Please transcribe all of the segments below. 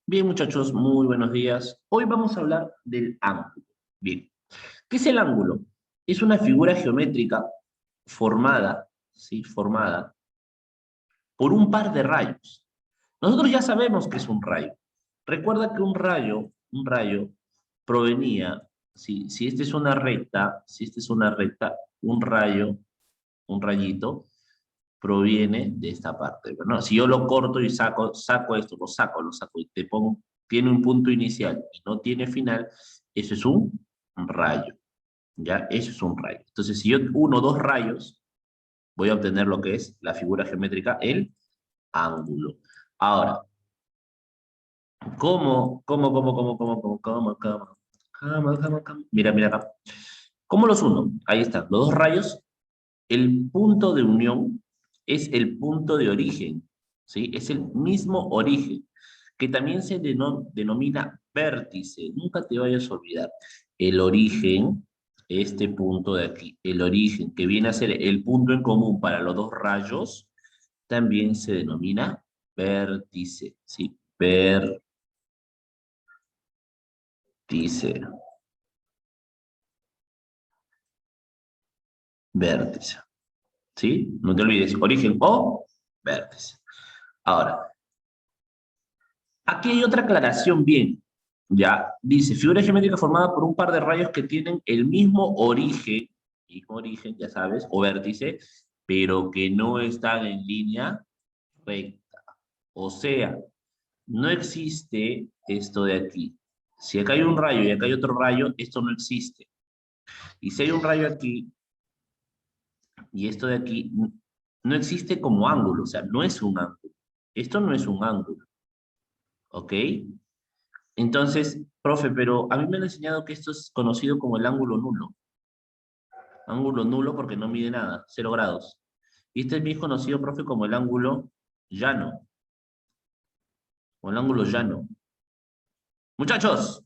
Bien, muchachos, muy buenos días. Hoy vamos a hablar del ángulo. Bien, ¿qué es el ángulo? Es una figura geométrica formada, ¿sí? Formada por un par de rayos. Nosotros ya sabemos que es un rayo. Recuerda que un rayo provenía, si esta es una recta, un rayo, un rayito, proviene de esta parte, ¿no? Si yo lo corto y saco esto, lo saco y te pongo, tiene un punto inicial y no tiene final, eso es un rayo, ¿ya? Eso es un rayo. Entonces, si yo uno dos rayos, voy a obtener lo que es la figura geométrica, el ángulo. Ahora, ¿cómo? Mira acá. ¿Cómo los uno? Ahí están, los dos rayos. El punto de unión es el punto de origen, ¿sí? Es el mismo origen, que también se denomina vértice. Nunca te vayas a olvidar. El origen, este punto de aquí, el origen, que viene a ser el punto en común para los dos rayos, también se denomina vértice, ¿sí? Vértice, vértice, ¿sí? No te olvides, origen o vértice. Ahora, aquí hay otra aclaración bien. Ya, dice, figura geométrica formada por un par de rayos que tienen el mismo origen, ya sabes, o vértice, pero que no están en línea recta. O sea, no existe esto de aquí. Si acá hay un rayo y acá hay otro rayo, esto no existe. Y si hay un rayo aquí y esto de aquí, no existe como ángulo, o sea, no es un ángulo. Esto no es un ángulo, ¿ok? Entonces, profe, pero a mí me han enseñado que esto es conocido como el ángulo nulo. Ángulo nulo porque no mide nada, 0 grados. Y este es bien conocido, profe, como el ángulo llano, o el ángulo llano. Muchachos,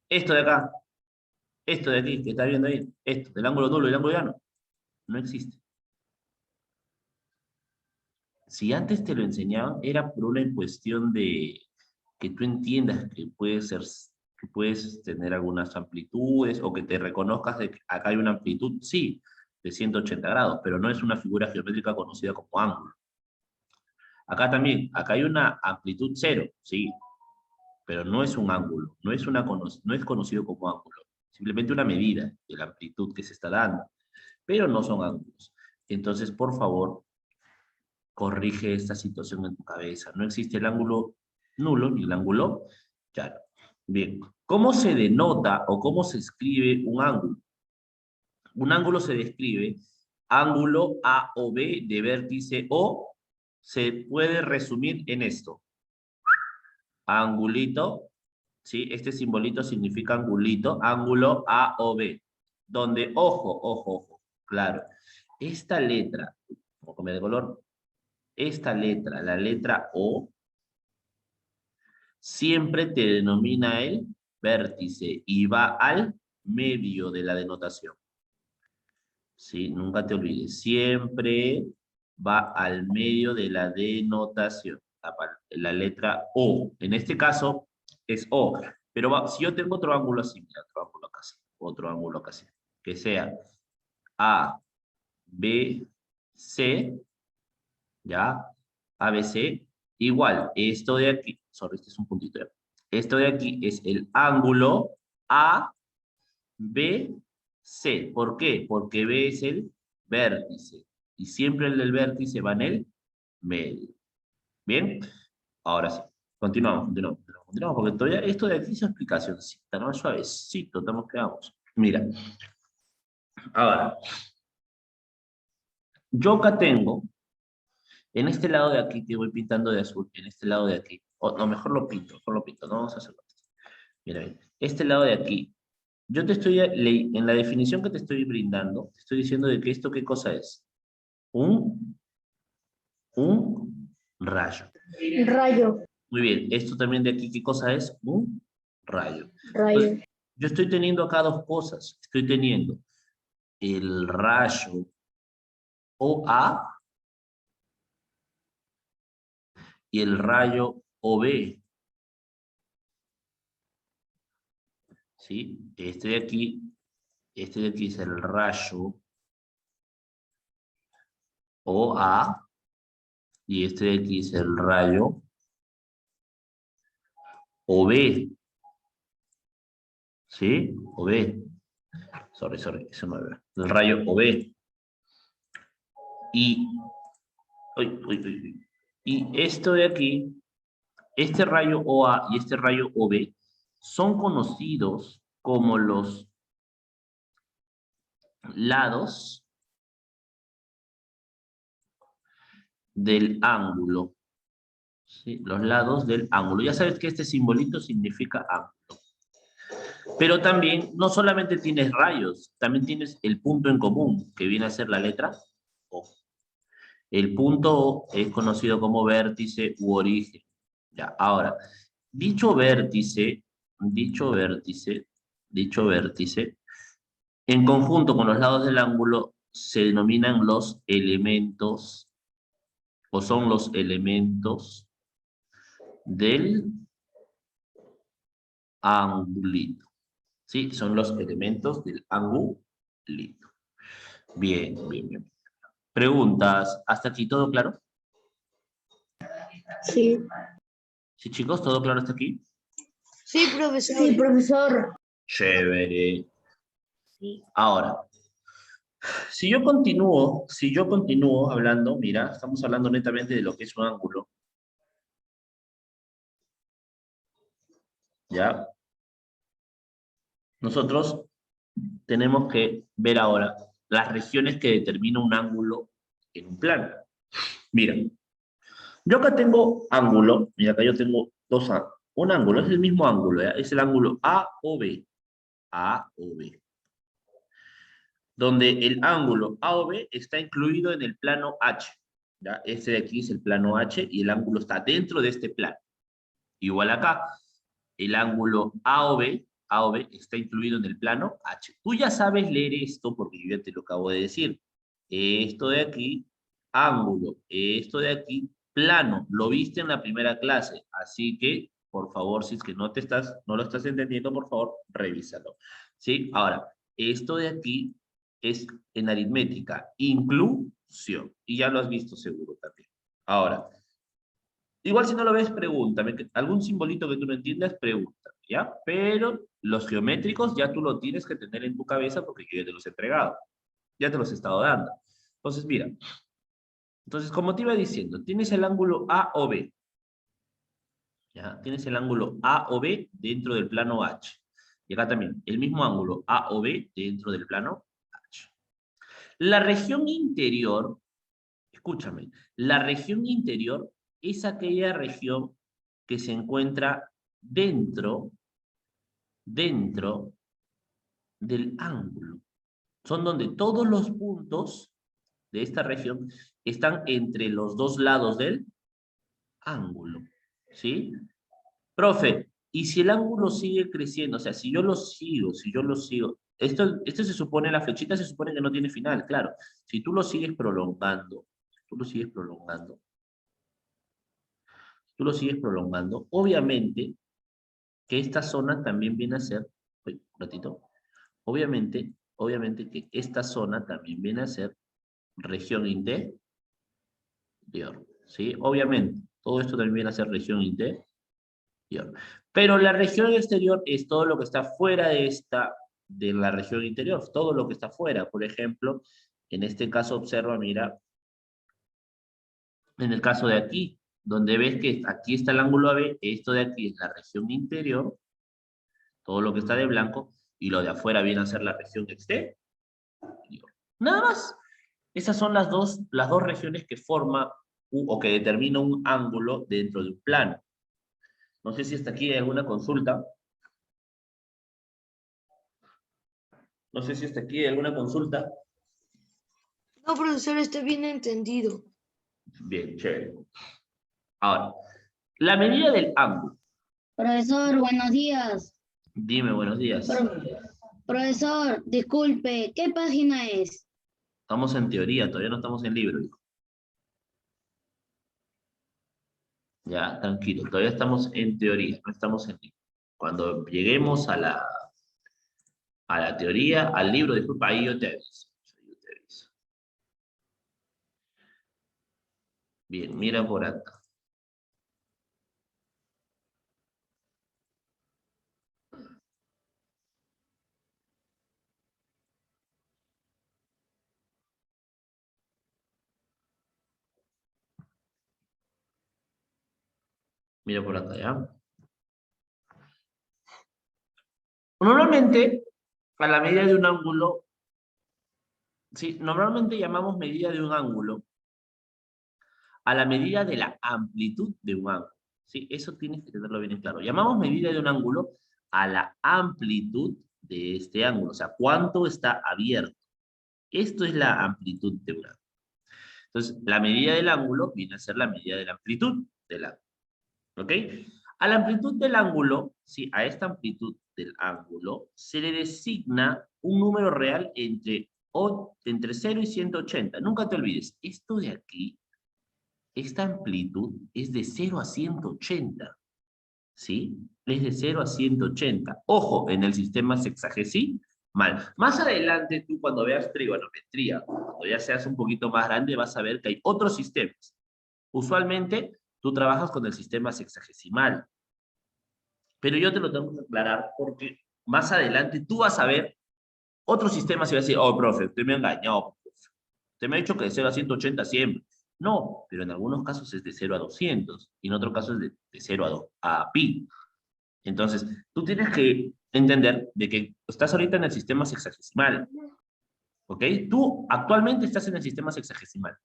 esto de acá, esto de aquí, que está viendo ahí, esto, el ángulo nulo y el ángulo llano, no existe. Si antes te lo enseñaban, era por una cuestión de que tú entiendas que puedes tener algunas amplitudes o que te reconozcas de que acá hay una amplitud, sí, de 180 grados, pero no es una figura geométrica conocida como ángulo. Acá también, acá hay una amplitud cero, sí, pero no es un ángulo, no es conocido como ángulo, simplemente una medida de la amplitud que se está dando, pero no son ángulos. Entonces, por favor, corrige esta situación en tu cabeza. No existe el ángulo nulo ni el ángulo llano. Bien, ¿cómo se denota o cómo se escribe un ángulo? Un ángulo se describe ángulo A o B de vértice O, se puede resumir en esto. Angulito, ¿sí? Este simbolito significa angulito, ángulo A o B. Donde, ojo, claro, esta letra, como cambia de color, esta letra, la letra O, siempre te denomina el vértice y va al medio de la denotación. ¿Sí? Nunca te olvides, siempre va al medio de la denotación. La letra O. En este caso es O. Pero si yo tengo otro ángulo así, mira, otro ángulo casi, que sea A, B, C, ¿ya? ABC, igual, esto de aquí, sorry, este es un puntito, ¿ya? Esto de aquí es el ángulo ABC. ¿Por qué? Porque B es el vértice, y siempre el del vértice va en el medio. ¿Bien? Ahora sí, continuamos, porque todavía esto de aquí es explicacióncita, ¿no? Suavecito, estamos quedamos. Mira, ahora, yo acá tengo. En este lado de aquí te voy pintando de azul, en este lado de aquí. O no, mejor lo pinto, no vamos a hacerlo. Mira bien, este lado de aquí. Yo te estoy, en la definición que te estoy brindando, te estoy diciendo de que esto qué cosa es. Un, un rayo. Rayo, Muy bien, esto también de aquí, ¿qué cosa es? Un rayo. rayo, Entonces, yo estoy teniendo acá dos cosas. Estoy teniendo el rayo OA y el rayo OB. ¿sí? Este de aquí es el rayo OA, y este de aquí es el rayo OB, ¿sí? OB. Sorry, eso no era. El rayo OB. Y, y esto de aquí, este rayo OA y este rayo OB, son conocidos como los lados del ángulo. ¿Sí? Los lados del ángulo. Ya sabes que este simbolito significa ángulo. Pero también, no solamente tienes rayos, también tienes el punto en común, que viene a ser la letra O. El punto O es conocido como vértice u origen. Ya, ahora, dicho vértice, dicho vértice, dicho vértice, en conjunto con los lados del ángulo, se denominan los elementos, o son los elementos del angulito. ¿Sí? Son los elementos del angulito. Bien. Preguntas, ¿hasta aquí todo claro? Sí. Sí, chicos, ¿todo claro hasta aquí? Sí, profesor. Sí, profesor. Chévere. Ahora, si yo continúo hablando, mira, estamos hablando netamente de lo que es un ángulo. ¿Ya? Nosotros tenemos que ver ahora las regiones que determinan un ángulo en un plano. Mira, yo acá tengo ángulo, mira, acá yo tengo un ángulo, es el mismo ángulo, ¿ya? Es el ángulo A o B. A o B. Donde el ángulo A o B está incluido en el plano H. ¿Ya? Este de aquí es el plano H y el ángulo está dentro de este plano. Igual acá, el ángulo A o B está incluido en el plano H. Tú ya sabes leer esto porque yo ya te lo acabo de decir. Esto de aquí, ángulo. Esto de aquí, plano. Lo viste en la primera clase. Así que, por favor, si es que no lo estás entendiendo, por favor, revísalo. ¿Sí? Ahora, esto de aquí es en aritmética, inclusión. Y ya lo has visto seguro también. Ahora, igual si no lo ves, pregúntame. Algún simbolito que tú no entiendas, pregúntame, ¿ya? Pero los geométricos ya tú lo tienes que tener en tu cabeza porque yo ya te los he entregado. Ya te los he estado dando. Entonces, mira. Entonces, como te iba diciendo, tienes el ángulo A o B. ¿Ya? Tienes el ángulo A o B dentro del plano H. Y acá también, el mismo ángulo A o B dentro del plano H. La región interior, escúchame, la región interior es aquella región que se encuentra dentro del ángulo. Son donde todos los puntos de esta región están entre los dos lados del ángulo. ¿Sí? Profe, ¿y si el ángulo sigue creciendo? O sea, si yo lo sigo, esto se supone, la flechita se supone que no tiene final, claro. Si tú lo sigues prolongando, obviamente que esta zona también viene a ser, uy, un ratito, obviamente que esta zona también viene a ser región interior, ¿sí? Obviamente, todo esto también viene a ser región interior. Pero la región exterior es todo lo que está fuera de la región interior, todo lo que está fuera. Por ejemplo, en este caso observa, mira, en el caso de aquí, donde ves que aquí está el ángulo AB, esto de aquí es la región interior, todo lo que está de blanco, y lo de afuera viene a ser la región exterior. Nada más. Esas son las dos regiones que forman o que determinan un ángulo dentro de un plano. No sé si hasta aquí hay alguna consulta. No sé si hasta aquí hay alguna consulta. No, profesor, está bien entendido. Bien, chévere. Ahora, la medida del ángulo. Profesor, buenos días. Dime, buenos días. Profesor, disculpe, ¿qué página es? Estamos en teoría, todavía no estamos en libro, hijo. Ya, tranquilo, todavía estamos en teoría, no estamos en libro. Cuando lleguemos a la A la teoría, al libro, disculpa, ahí yo te aviso. Yo te aviso. Bien, mira por acá. Mira por acá, ¿ya? Normalmente, a la medida de un ángulo, sí, normalmente llamamos medida de un ángulo a la medida de la amplitud de un ángulo. ¿Sí? Eso tienes que tenerlo bien en claro. Llamamos medida de un ángulo a la amplitud de este ángulo, o sea, cuánto está abierto. Esto es la amplitud de un ángulo. Entonces, la medida del ángulo viene a ser la medida de la amplitud del ángulo. ¿Ok? A la amplitud del ángulo, ¿sí? A esta amplitud del ángulo, se le designa un número real entre 0 y 180. Nunca te olvides, esto de aquí, esta amplitud es de 0 a 180. ¿Sí? Es de 0 a 180. Ojo, en el sistema sexagesimal. Más adelante, tú cuando veas trigonometría, cuando ya seas un poquito más grande, vas a ver que hay otros sistemas. Usualmente, tú trabajas con el sistema sexagesimal. Pero yo te lo tengo que aclarar porque más adelante tú vas a ver otros sistemas y vas a decir, oh, profe, usted me ha engañado. Profe. Usted me ha dicho que de 0 a 180 siempre. No, pero en algunos casos es de 0 a 200 y en otros casos es de 0 a, pi. Entonces, tú tienes que entender de que estás ahorita en el sistema sexagesimal, ¿ok? Tú actualmente estás en el sistema sexagesimal,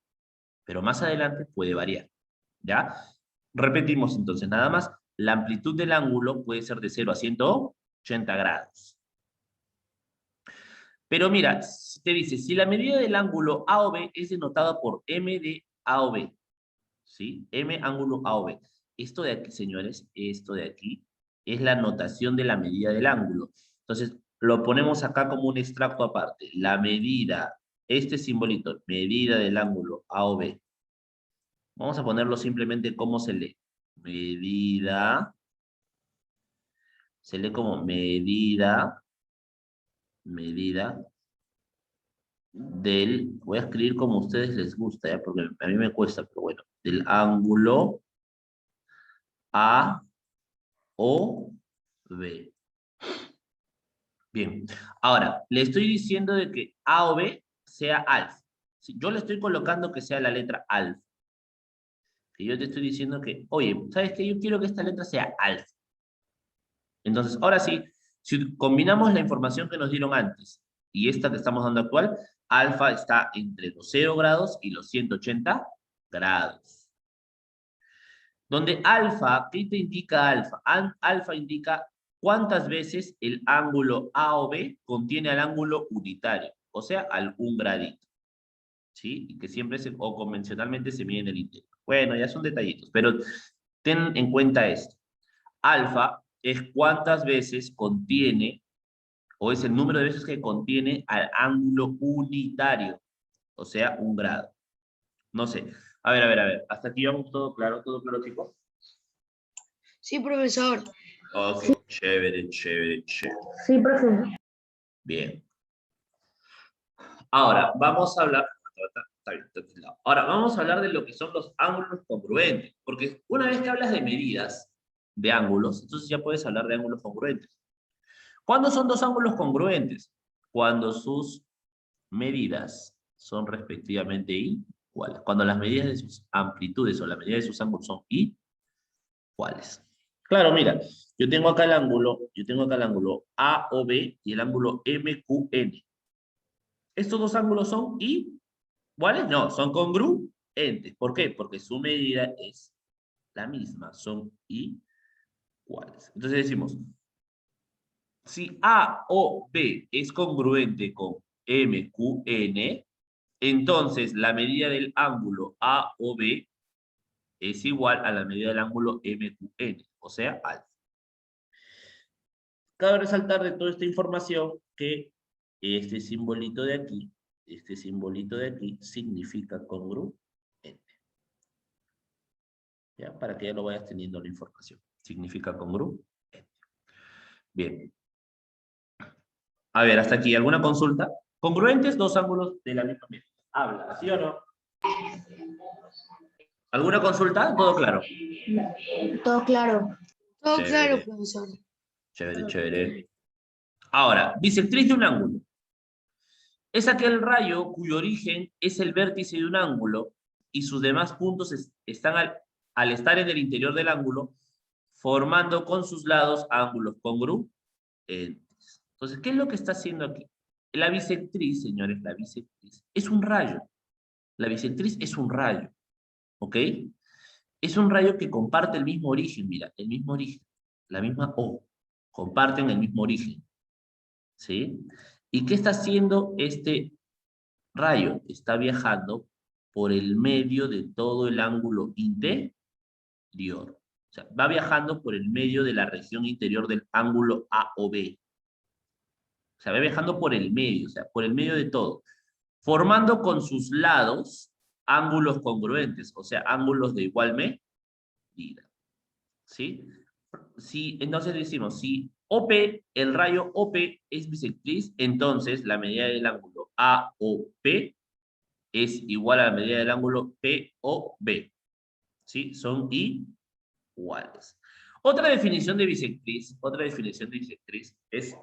pero más adelante puede variar, ¿ya? Repetimos entonces, nada más, la amplitud del ángulo puede ser de 0 a 180 grados. Pero mira, te dice, si la medida del ángulo A o B es denotada por M de A o B, ¿sí? M ángulo A o B. Esto de aquí, señores, esto de aquí, es la notación de la medida del ángulo. Entonces, lo ponemos acá como un extracto aparte. La medida, este simbolito, medida del ángulo A o B. Vamos a ponerlo simplemente como se lee. Medida, se lee como medida del, voy a escribir como a ustedes les gusta, ¿ya? Porque a mí me cuesta, pero bueno, del ángulo A o B. Bien, ahora, le estoy diciendo de que A o B sea alfa. Si yo le estoy colocando que sea la letra alfa. Y yo te estoy diciendo que, oye, ¿sabes qué? Yo quiero que esta letra sea alfa. Entonces, ahora sí, si combinamos la información que nos dieron antes y esta que estamos dando actual, alfa está entre los 0 grados y los 180 grados. Donde alfa, ¿qué te indica alfa? Alfa indica cuántas veces el ángulo A o B contiene al ángulo unitario, o sea, al un gradito. ¿Sí? Y que siempre o convencionalmente se mide en el íntegro. Bueno, ya son detallitos, pero ten en cuenta esto. Alfa es cuántas veces contiene, o es el número de veces que contiene al ángulo unitario, o sea, un grado. No sé. A ver. Hasta aquí vamos todo claro, chicos. Sí, profesor. Ok, chévere. Sí, profe. Bien. Ahora, vamos a hablar... Está bien, está bien. Ahora, vamos a hablar de lo que son los ángulos congruentes. Porque una vez que hablas de medidas de ángulos, entonces ya puedes hablar de ángulos congruentes. ¿Cuándo son dos ángulos congruentes? Cuando sus medidas son respectivamente iguales. Cuando las medidas de sus amplitudes o la medida de sus ángulos son iguales. Claro, mira, yo tengo acá el ángulo A o B y el ángulo MQN. ¿Estos dos ángulos son iguales? No, son congruentes. ¿Por qué? Porque su medida es la misma, son iguales. Entonces decimos, si A o B es congruente con MQN, entonces la medida del ángulo A o B es igual a la medida del ángulo MQN, o sea, alfa. Cabe resaltar de toda esta información que este simbolito de aquí significa congruente. ¿Ya? Para que ya lo vayas teniendo la información. Significa congruente. Bien. A ver, hasta aquí, ¿alguna consulta? Congruentes, dos ángulos de la misma medida. Habla, ¿sí o no? ¿Alguna consulta? ¿Todo claro? Todo claro. Todo claro, Chévere, profesor. chévere, chévere. Ahora, bisectriz de un ángulo. Es aquel rayo cuyo origen es el vértice de un ángulo y sus demás puntos están al estar en el interior del ángulo, formando con sus lados ángulos congruentes. Entonces, ¿qué es lo que está haciendo aquí? La bisectriz, señores, la bisectriz es un rayo. La bisectriz es un rayo, ¿ok? Es un rayo que comparte el mismo origen, mira, el mismo origen, la misma O. Comparten el mismo origen, ¿sí? ¿Y qué está haciendo este rayo? Está viajando por el medio de todo el ángulo interior. O sea, va viajando por el medio de la región interior del ángulo A o B. O sea, va viajando por el medio, o sea, por el medio de todo, formando con sus lados ángulos congruentes, o sea, ángulos de igual medida. ¿Sí? Entonces decimos, si OP, el rayo OP es bisectriz, entonces la medida del ángulo AOP es igual a la medida del ángulo POB. ¿Sí? Son iguales. Otra definición de bisectriz es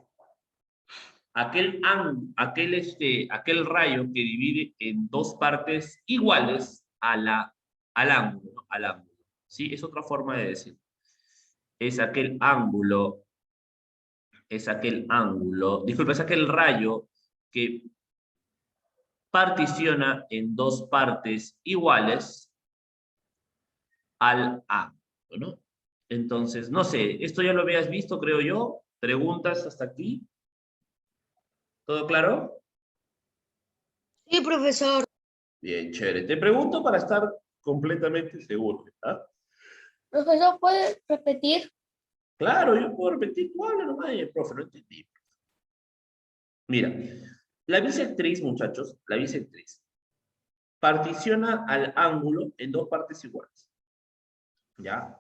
aquel rayo que divide en dos partes iguales al ángulo, ¿no? Al ángulo. ¿Sí? Es otra forma de decir. Es aquel ángulo, disculpa, es aquel rayo que particiona en dos partes iguales al ángulo, ¿no? Entonces, no sé, esto ya lo habías visto, creo yo. ¿Preguntas hasta aquí? ¿Todo claro? Sí, profesor. Bien, chévere. Te pregunto para estar completamente seguro, ¿verdad? Profesor, ¿puede repetir? Claro, yo puedo repetir, tú habla nomás, profe, no entendí. Mira, la bisectriz, muchachos, la bisectriz particiona al ángulo en dos partes iguales. ¿Ya?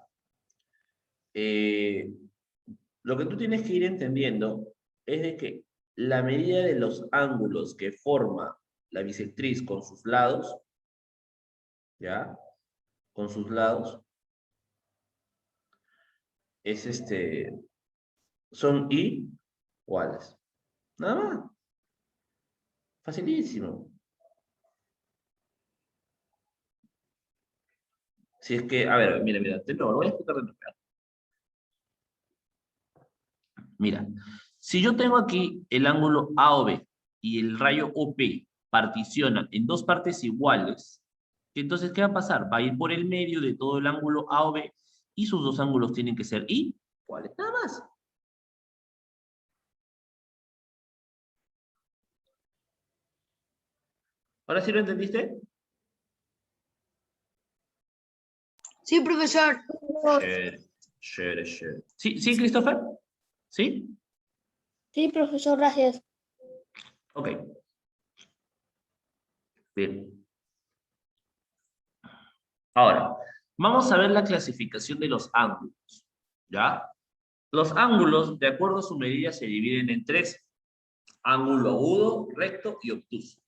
Eh, lo que tú tienes que ir entendiendo es de que la medida de los ángulos que forma la bisectriz con sus lados, ¿ya? Con sus lados, son iguales. Nada más. Facilísimo. Si es que, a ver, mira, de nuevo, lo voy a explicar de nuevo. Mira, si yo tengo aquí el ángulo AOB y el rayo OP particiona en dos partes iguales, entonces, ¿qué va a pasar? Va a ir por el medio de todo el ángulo AOB y sus dos ángulos tienen que ser iguales, nada más. ¿Ahora sí lo entendiste? Sí, profesor. Chévere, chévere, chévere. ¿Sí, sí, Christopher? ¿Sí? Sí, profesor, gracias. Ok. Bien. Ahora, vamos a ver la clasificación de los ángulos, ¿ya? Los ángulos, de acuerdo a su medida, se dividen en tres: ángulo agudo, recto y obtuso.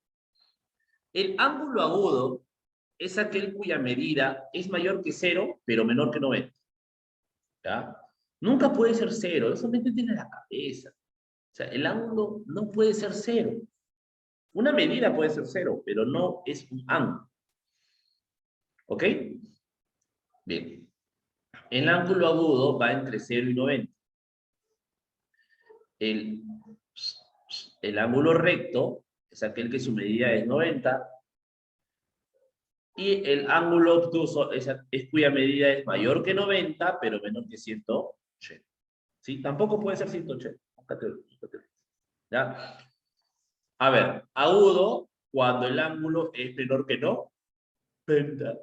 El ángulo agudo es aquel cuya medida es mayor que 0, pero menor que 90. ¿Ya? Nunca puede ser 0, eso me tiene en la cabeza. O sea, el ángulo no puede ser 0. Una medida puede ser 0, pero no es un ángulo. ¿Ok? Bien. El ángulo agudo va entre 0 y 90. El ángulo recto es aquel que su medida es 90. Y el ángulo obtuso es cuya medida es mayor que 90, pero menor que 180. ¿Sí? Tampoco puede ser 180. ¿Ya? A ver, agudo cuando el ángulo es menor que 90,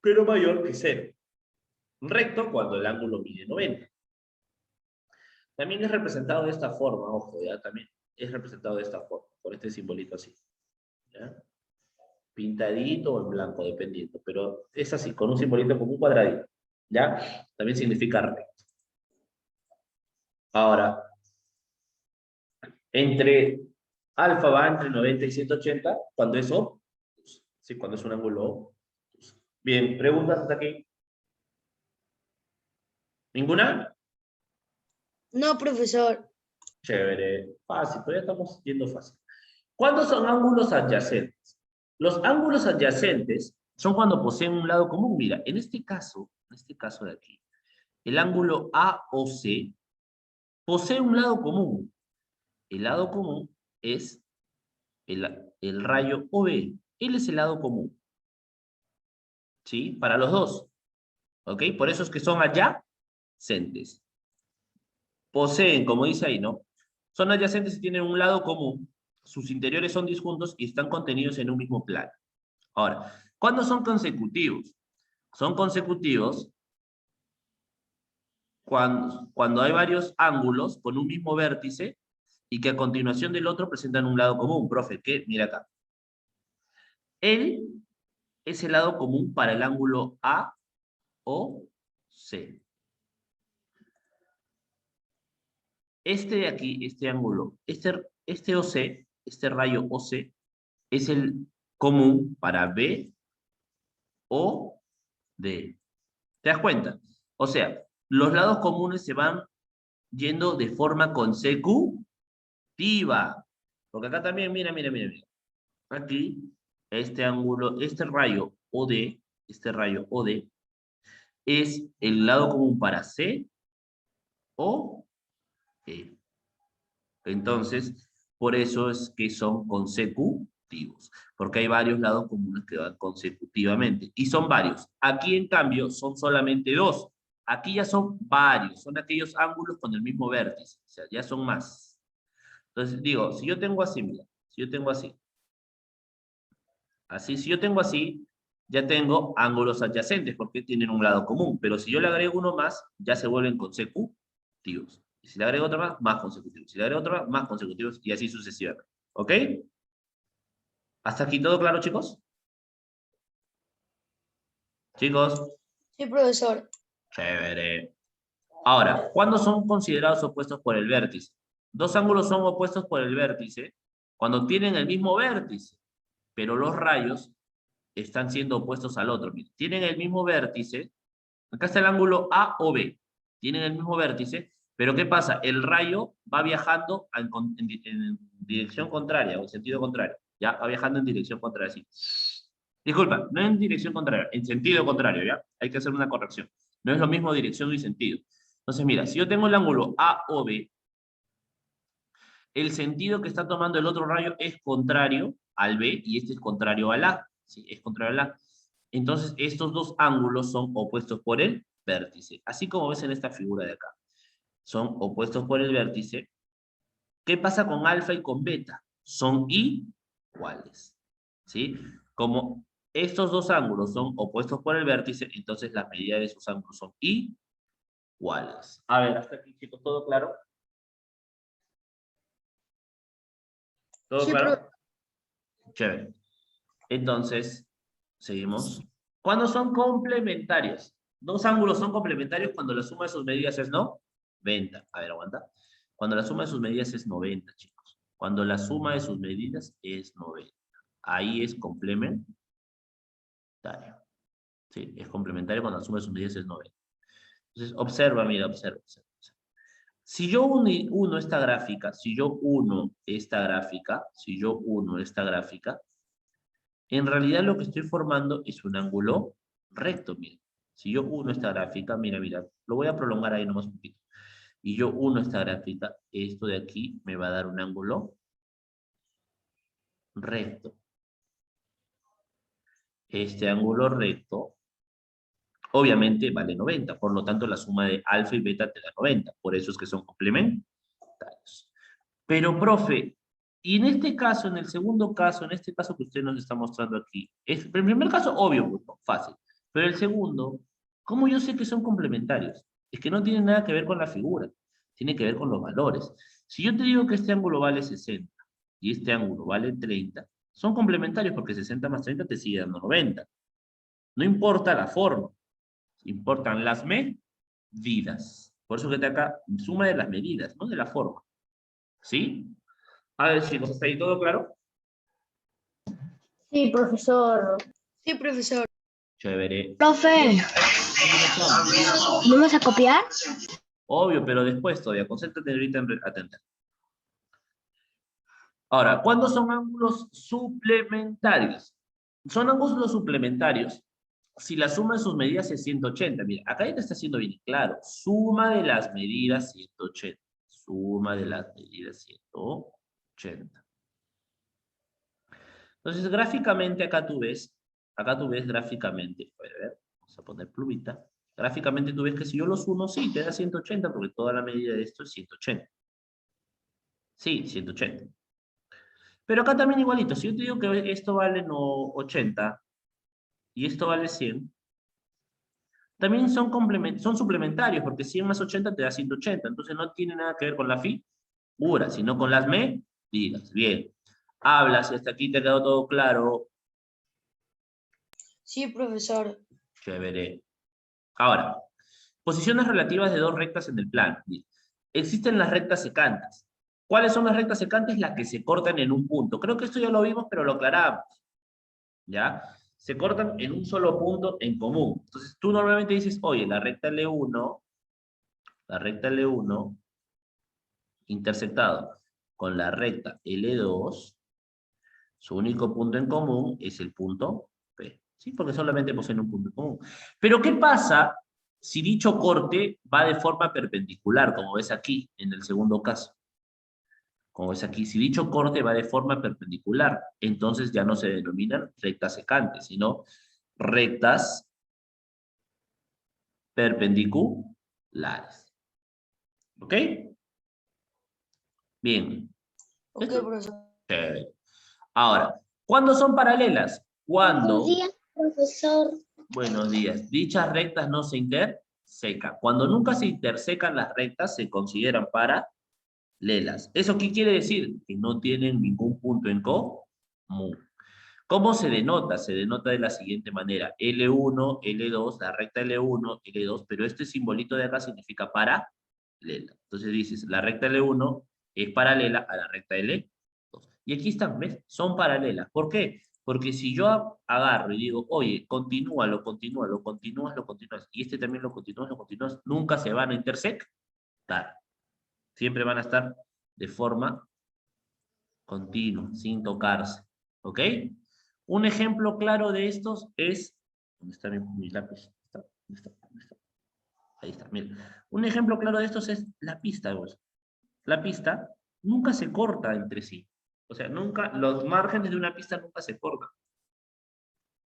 pero mayor que 0. Recto cuando el ángulo mide 90. También es representado de esta forma, ojo, ¿ya? También es representado de esta forma, con este simbolito así. ¿Ya? Pintadito o en blanco, dependiendo, pero es así, con un simbolito como un cuadradito, ¿ya? También significa recto. Ahora, Entre alfa va entre 90 y 180, cuando es obtuso. Sí, cuando es un ángulo obtuso. Bien, ¿preguntas hasta aquí? ¿Ninguna? No, profesor. Chévere. Fácil, todavía estamos yendo fácil. ¿Cuántos son ángulos adyacentes? Los ángulos adyacentes son cuando poseen un lado común. Mira, en este caso de aquí, el ángulo AOC posee un lado común. El lado común es el rayo OB. Él es el lado común. ¿Sí? Para los dos. ¿Ok? Por eso es que son adyacentes. Poseen, como dice ahí, ¿no? Son adyacentes y tienen un lado común. Sus interiores son disjuntos y están contenidos en un mismo plano. Ahora, ¿cuándo son consecutivos? Son consecutivos cuando hay varios ángulos con un mismo vértice y que a continuación del otro presentan un lado común. Profe, ¿qué? Mira acá. Él es el lado común para el ángulo A o C. Este de aquí, este ángulo, este OC, este rayo OC, es el común para B o D. ¿Te das cuenta? O sea, los lados comunes se van yendo de forma consecutiva. Porque acá también, mira. Aquí, este ángulo, este rayo OD, es el lado común para C o E. Entonces, por eso es que son consecutivos, porque hay varios lados comunes que van consecutivamente, y son varios. Aquí, en cambio, son solamente dos. Aquí ya son varios, son aquellos ángulos con el mismo vértice, o sea, ya son más. Entonces, digo, si yo tengo así, mira, si yo tengo así, si yo tengo así, ya tengo ángulos adyacentes, porque tienen un lado común, pero si yo le agrego uno más, ya se vuelven consecutivos. Y si le agrego otro más, más consecutivos. Si le agrego otro más consecutivos, y así sucesivamente. ¿Ok? ¿Hasta aquí todo claro, chicos? Chicos, Sí, profesor. chévere. Ahora, ¿cuándo son considerados opuestos por el vértice? Dos ángulos son opuestos por el vértice cuando tienen el mismo vértice, pero los rayos están siendo opuestos al otro. Miren, tienen el mismo vértice. Acá está el ángulo A o B. Tienen el mismo vértice, pero ¿qué pasa? El rayo va viajando en dirección contraria, o en sentido contrario. Ya, va viajando en dirección contraria, así. Disculpa, no en dirección contraria, en sentido contrario, ¿ya? Hay que hacer una corrección. No es lo mismo dirección y sentido. Entonces, mira, si yo tengo el ángulo A o B, el sentido que está tomando el otro rayo es contrario al B y este es contrario al A. Sí, es contrario al A. Entonces, estos dos ángulos son opuestos por el vértice. Así como ves en esta figura de acá. Son opuestos por el vértice. ¿Qué pasa con alfa y con beta? Son iguales. ¿Sí? Como estos dos ángulos son opuestos por el vértice, entonces la medida de esos ángulos son iguales. A ver, hasta aquí, chicos, ¿todo claro? ¿Todo Sí, claro? Chévere. Entonces, seguimos. ¿Cuándo son complementarios? Dos ángulos son complementarios cuando la suma de sus medidas es 90. A ver, aguanta. Cuando la suma de sus medidas es 90, chicos. Cuando la suma de sus medidas es 90. Ahí es complementario. Sí, es complementario cuando la suma de sus medidas es 90. Entonces, observa, mira, observa. Si yo uno esta gráfica, en realidad lo que estoy formando es un ángulo recto, mira. Si yo uno esta gráfica, mira, lo voy a prolongar ahí nomás un poquito. Y yo uno esta gráfica, esto de aquí me va a dar un ángulo recto. Este ángulo recto, obviamente, vale 90. Por lo tanto, la suma de alfa y beta te da 90. Por eso es que son complementarios. Pero, profe, y en este caso, en el segundo caso, en este caso que usted nos está mostrando aquí, el primer caso, obvio, pues, no, fácil. Pero el segundo, ¿cómo yo sé que son complementarios? Es que no tiene nada que ver con la figura, tiene que ver con los valores. Si yo te digo que este ángulo vale 60 y este ángulo vale 30, son complementarios porque 60 más 30 te sigue dando 90. No importa la forma, importan las medidas. Por eso que te acá, suma de las medidas, no de la forma. ¿Sí? A ver, chicos, ¿está ahí todo claro? Sí, profesor. Sí, profesor. Chévere. Profe, ¿vamos a copiar? Obvio, pero después todavía. Concéntrate ahorita en atender. Ahora, ¿cuándo son ángulos suplementarios? Son ángulos suplementarios si la suma de sus medidas es 180. Mira, acá ya te está haciendo bien claro. Suma de las medidas 180. Suma de las medidas 180. Entonces, gráficamente acá tú ves gráficamente, a ver, vamos a poner plumita. Gráficamente tú ves que si yo lo sumo, sí, te da 180, porque toda la medida de esto es 180. Sí, 180. Pero acá también igualito, si yo te digo que esto vale no 80 y esto vale 100, también son suplementarios, porque 100 más 80 te da 180, entonces no tiene nada que ver con la figura, sino con las medidas. Bien, hablas y hasta aquí te ha quedado todo claro. Sí, profesor. Chévere. Ahora, posiciones relativas de dos rectas en el plano. Bien, existen las rectas secantes. ¿Cuáles son las rectas secantes? Las que se cortan en un punto. Creo que esto ya lo vimos, pero lo aclaramos. ¿Ya? Se cortan en un solo punto en común. Entonces, tú normalmente dices, oye, la recta L1 intersectado con la recta L2, su único punto en común es el punto P. ¿Sí? Porque solamente poseen un punto en común. Pero, ¿qué pasa si dicho corte va de forma perpendicular, como ves aquí, en el segundo caso? Como ves aquí, si dicho corte va de forma perpendicular, entonces ya no se denominan rectas secantes, sino rectas perpendiculares. ¿Ok? Bien. Ok, Esto profesor. chévere. Ahora, ¿cuándo son paralelas? Buenos Cuando, días, profesor. buenos días, dichas rectas no se intersecan. Cuando nunca se intersecan las rectas, se consideran paralelas. ¿Eso qué quiere decir? Que no tienen ningún punto en común. ¿Cómo se denota? Se denota de la siguiente manera. L1, L2, la recta L1, L2, pero este simbolito de acá significa paralela. Entonces dices, la recta L1 es paralela a la recta L2. Y aquí están, ¿ves? Son paralelas. ¿Por qué? Porque si yo agarro y digo, oye, continúalo, continúalo, continúas, lo continúas, y este también lo continúas, nunca se van a intersectar. Siempre van a estar de forma continua, sin tocarse. ¿Ok? Un ejemplo claro de estos es... ¿Dónde está mi lápiz? ¿Dónde está? ¿Dónde está? Ahí está, mira. Un ejemplo claro de estos es la pista, pues. La pista nunca se corta entre sí. O sea, nunca, los márgenes de una pista nunca se cortan.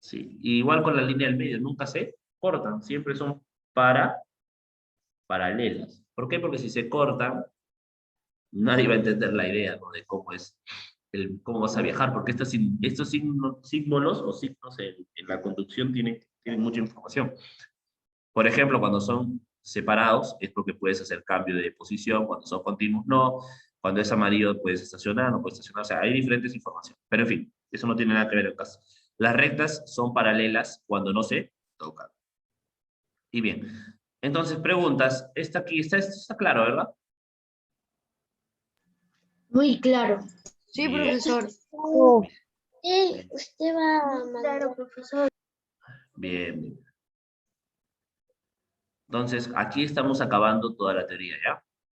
Sí, y igual con la línea del medio, nunca se cortan, siempre son paralelas. ¿Por qué? Porque si se cortan, nadie va a entender la idea, ¿no? De cómo es, cómo vas a viajar, porque estos símbolos o signos en la conducción tienen mucha información. Por ejemplo, cuando son separados es porque puedes hacer cambio de posición, cuando son continuos no, cuando es amarillo puedes estacionar, no puedes estacionar, o sea, hay diferentes informaciones. Pero en fin, eso no tiene nada que ver en el caso. Las rectas son paralelas cuando no se tocan. Y bien, entonces preguntas, esta aquí, está claro, ¿verdad? Muy claro. Sí, Bien, profesor. Usted va a mandar. Claro, profesor. bien, bien. Entonces, aquí estamos acabando toda la teoría, ¿ya?